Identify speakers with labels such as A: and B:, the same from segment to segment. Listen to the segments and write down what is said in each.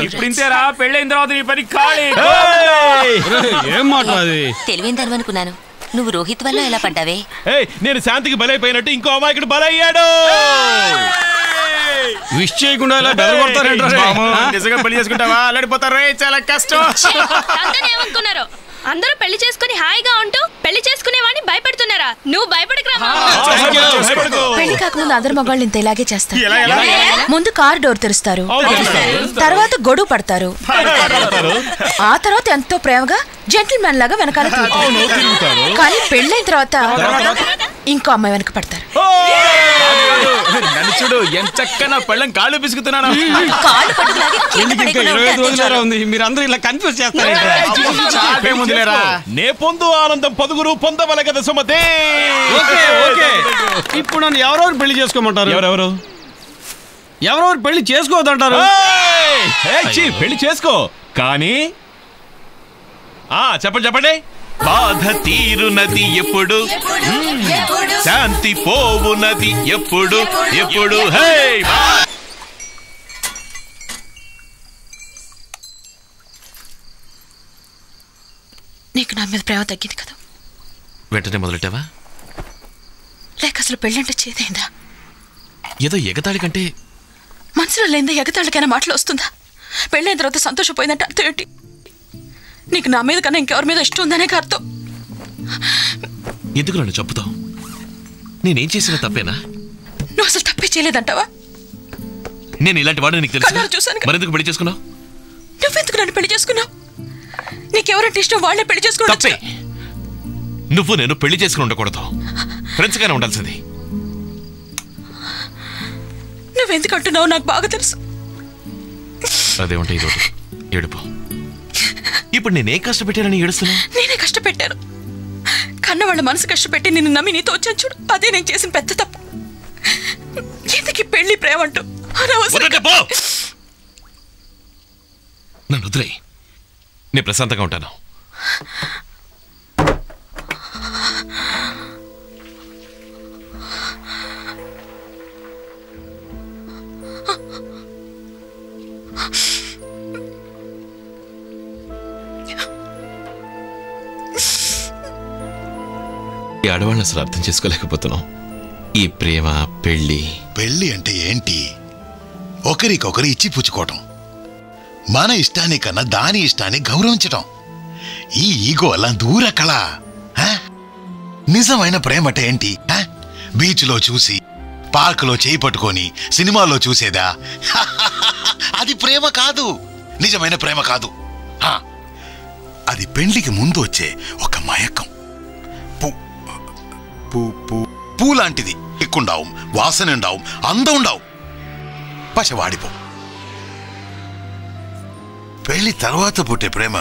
A: ఇప్పుడు ఇంతేరా, పెళ్ళైన తర్వాత నీ పని ఖాళీ. ఏం మాట్లాది?
B: తెలివైన దాని అనుకున్నాను. నువ్వు రోహిత్ వల్ల ఎలా పడ్డావే?
C: నేను శాంతికి బలైపోయినట్టు ఇంకో అమాయకుడు బలయ్యాడు.
A: విష్ చేయకుండా ఇలా బెదరగొడతారేంట్రా?
C: నిజంగా పెళ్లి చేసుకుంటావా? అల్లాడిపోతారు, చాలా కష్టం.
D: ఏమనుకున్నారు? అందరూ పెళ్లి చేసుకుని హాయిగా ఉంటూ పెళ్లి చేసుకునేవాడిని భయపెడుతున్నారా? నువ్వు భయపడకురా.
E: పెళ్లి కాకముందు అందరు మగాళ్ళు ఇంత ఇలాగే చేస్తారు. ముందు కార్ డోర్ తెరుస్తారు, తర్వాత గొడుగు పడతారు, ఆ తర్వాత ఎంతో ప్రేమగా జెంటిల్మెన్ లాగా వెనకాల తిరుగుతారు. కానీ పెళ్ళైన తర్వాత ఇంకో అమ్మాయి వెనక పడతారు.
A: నన్ను చూడు, ఎంత చక్కగా పళ్ళం కాళ్ళు పిసుకుతున్నాను. మీరందరూ ఇలా కన్ఫ్యూజ్ చేస్తారా?
C: నే పొందు ఆనందం పదుగురు పొందవల కదా సుమతే.
A: ఇప్పుడు నన్ను ఎవరెవరు పెళ్లి చేసుకోమంటారు? ఎవరెవరు పెళ్లి చేసుకోవద్దంటారు?
C: పెళ్లి చేసుకో, కానీ చెప్పండి. బాధ తీరునది ఎప్పుడు, శాంతి పోవునది ఎప్పుడు.
E: నీకు నా మీద ప్రేమ తగ్గింది కదా?
C: వెంటనే మొదలెట్టావా?
E: లేక అసలు పెళ్ళంటే చేదైందా?
C: ఏదో ఎగతాళి కంటే
E: మనసులో లేదో ఎగతాళికైనా మాటలు వస్తుందా? పెళ్ళైన తర్వాత సంతోషపోయిందంటే అర్థం ఏంటి? నీకు నా మీద కన్నా ఇంకెవరి మీద ఇష్టం ఉందనే అర్థం.
C: ఎందుకు నన్ను చెప్పుతావు? నేనేం చేసినా తప్పేనా?
E: నువ్వు అసలు తప్పే చేయలేదంటావా?
C: నేను ఇలాంటి వాడు నీకు తెలుసు. మరెందుకు పెళ్లి చేసుకున్నావు?
E: నువ్వెందుకు నన్ను పెళ్లి చేసుకున్నావు? నీకెవరంటే ఇష్టం వాళ్ళే పెళ్లి చేసుకున్నావు.
C: తప్పే. నువ్వు నేను పెళ్లి చేసుకుని ఉండకూడదు, ఫ్రెండ్స్ గానే ఉండాల్సింది.
E: నువ్వెందుకు అంటున్నావు నాకు బాగా తెలుసు.
C: అదేమంటే ఇదోటి ఏడుపు. ఇప్పుడు నేనే కష్టపెట్టానని ఏడుస్తున్నా?
E: నేనే కష్టపెట్టాను. కన్న వాళ్ళ మనసు కష్టపెట్టి నిన్ను నమ్మి నీతో వచ్చాను చూడు, అదే నేను చేసిన పెద్ద తప్పు. ఎందుకు పెళ్లి ప్రేమ అంటూ
C: నన్ను వదిలే, నేను ప్రశాంతంగా ఉంటాను. ఈ ఆడవాళ్ళని అసలు అర్థం చేసుకోలేకపోతున్నాం. ఈ ప్రేమ పెళ్లి
F: అంటే ఏంటి? ఒకరికొకరు ఇచ్చి పుచ్చుకోవటం, మన ఇష్టాన్ని కన్నా దాని ఇష్టాన్ని గౌరవించటం. ఈ ఈగో అలా దూర కళ. నిజమైన ప్రేమ అంటే ఏంటి? బీచ్లో చూసి, పార్కులో చేయి పట్టుకొని, సినిమాలో చూసేదా? అది ప్రేమ కాదు, నిజమైన ప్రేమ కాదు. అది పెళ్లికి ముందు వచ్చే ఒక మయకం. పూ లాంటిది. ఎక్కుండావు, వాసన ఉండావు, అందం ఉండావు, పశవాడిపో. పెళ్లి తర్వాత పుట్టే ప్రేమ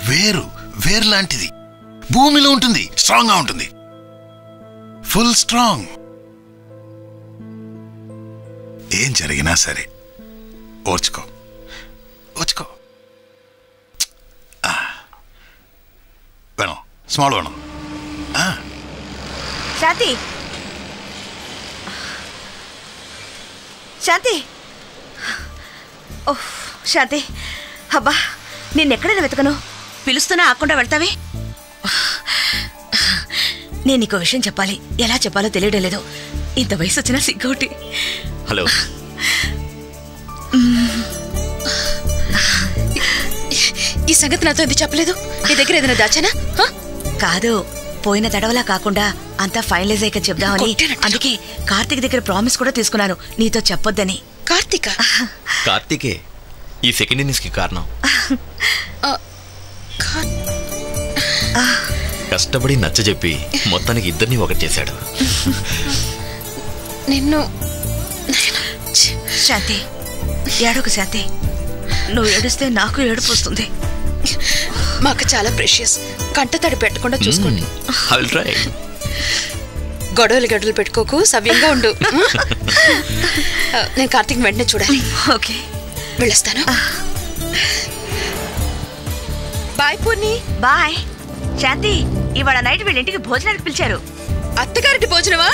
F: వేరు లాంటిది. భూమిలో ఉంటుంది, స్ట్రాంగ్ గా ఉంటుంది, ఫుల్ స్ట్రాంగ్. ఏం జరిగినా సరే ఓర్చుకో. వేణం, స్మాల్ వేణం.
B: శాంతి, ఓహ్ శాంతి, అబ్బా నిన్నెక్కడైనా వెతకను, పిలుస్తున్నా ఆకుండా వెళ్తావే. నేను నీకు విషయం చెప్పాలి, ఎలా చెప్పాలో తెలియడం లేదు. ఇంత వయసు వచ్చినా సిగ్గోటి.
C: హలో,
E: ఈ సంగతి నాతో ఎందుకు చెప్పలేదు? నీ దగ్గర ఏదైనా దాచానా?
B: కాదు, పోయిన తడవలా కాకుండా అంతా ఫైనలైజ్ అయ్యాక చెప్దామని. అందుకే కార్తీక్ దగ్గర ప్రామిస్ కూడా తీసుకున్నాను, నీతో చెప్పొద్దని.
G: కార్తీకే ఈ సెకండ్ ఇన్నింగ్స్ కి కారణం. కష్టపడి నచ్చజెప్పి మొత్తానికి ఇద్దరిని ఒకటి చేశాడు.
E: నిన్ను
B: శాంతి, ఏడోకు శాంతి, నువ్వు ఏడుస్తే నాకు ఏడుపు వస్తుంది.
E: మాకు చాలా ప్రెషియస్, కంటతడి పెట్టకుండా చూసుకోండి. గొడవలు పెట్టుకోకు, సవ్యంగా ఉండు. నేను కార్తీక్ వెంటనే చూడాలి.
B: ఓకే,
E: వెళ్ళొస్తాను. బాయ్ పూర్ణి.
B: బాయ్ శాంతి. ఇవాళ నైట్ వీళ్ళింటికి భోజనానికి పిలిచారు.
E: అత్తగారికి భోజనమా?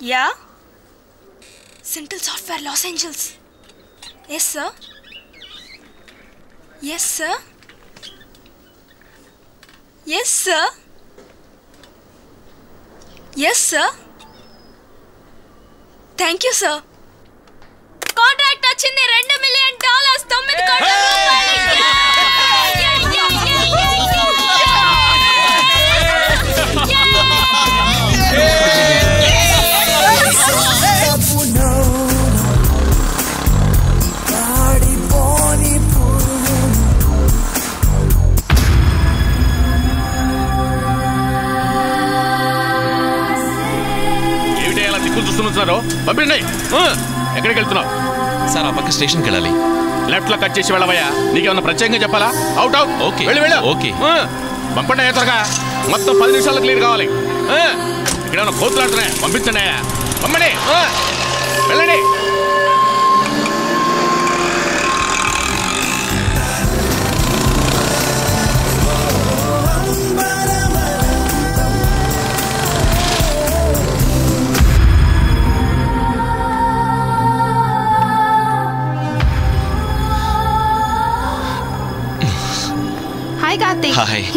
D: Yeah central software Los Angeles. Yes sir. Yes sir. Yes sir. Yes sir. Thank you sir. Contract వచ్చింది $2 మిలియన్ 9 కోట్ల రూపాయలు.
A: చూస్తున్నారు పంపిండి. ఎక్కడికి వెళ్తున్నావు?
C: సార్ ఆ పక్క స్టేషన్కి వెళ్ళాలి.
A: లెఫ్ట్ లో కట్ చేసి వెళ్ళవయ్యా. నీకేమన్నా ప్రత్యేకంగా చెప్పాలా? Out out.
C: ఓకే
A: వెళ్ళి వెళ్ళు.
C: ఓకే
A: పంపండి అయ్యా త్వరగా. మొత్తం 10 నిమిషాల్లో క్లియర్ కావాలి. ఇక్కడ ఏమన్నా కోతులాడుతున్నాయి. పంపించండి అయ్యా. పంపండి. వెళ్ళండి.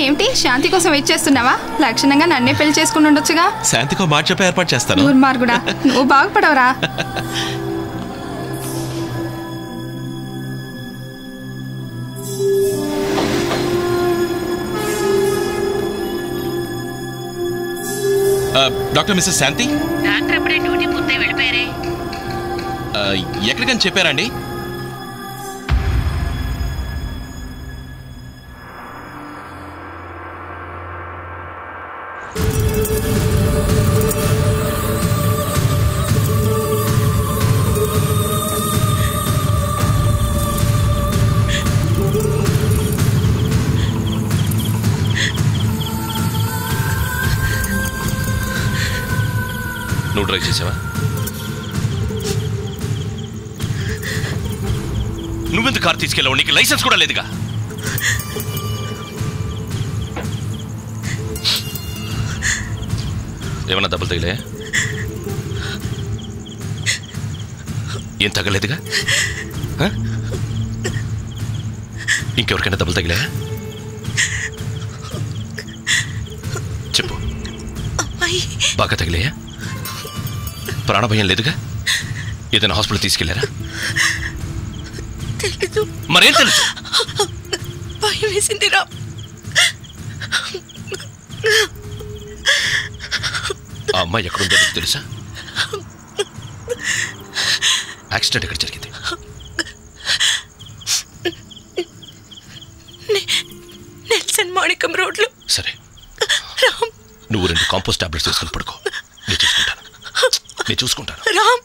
H: ఏంటి శాంతి కోసం వెయిట్ చేస్తున్నావా? లక్షణంగా నన్నే పెళ్లి చేసుకుని ఉండొచ్చుగా.
C: శాంతికో మాట చెప్పి ఏర్పాటు చేస్తాను.
H: దుర్మార్గుడా, నువ్వు బాగుపడవరా?
C: డాక్టర్ మిస్సెస్ శాంతి
B: డాక్టర్ అప్పుడే డ్యూటీ పూర్తి వెళ్ళిపోయారే.
C: ఎక్కడికని చెప్పారండి?
G: నువ్వు డ్రైవ్ చేసావా? నువ్వెందుకు కారు తీసుకెళ్ళావు? నీకు లైసెన్స్ కూడా లేదుగా. ఏమన్నా దెబ్బలు తగిలే? ఏం తగలేదుగా? ఇంకెవరికైనా దెబ్బలు తగిలే? చెప్పు. బాగా తగిలేయా? ప్రాణభయం లేదుగా? ఏదైనా హాస్పిటల్ తీసుకెళ్లారా? మరేం తెలుసు?
B: భయం వేసిందిరా.
G: ఆ అమ్మాయి ఎక్కడుందో నీకు తెలుసా? యాక్సిడెంట్ ఎక్కడ జరిగింది?
B: నెల్సన్ మాణికం రోడ్లో.
G: సరే, నువ్వు 2 కాంపోస్ట్ టాబ్లెట్స్ తీసుకుని పడుకో. నేను చూసుకుంటాను.
B: రామ్,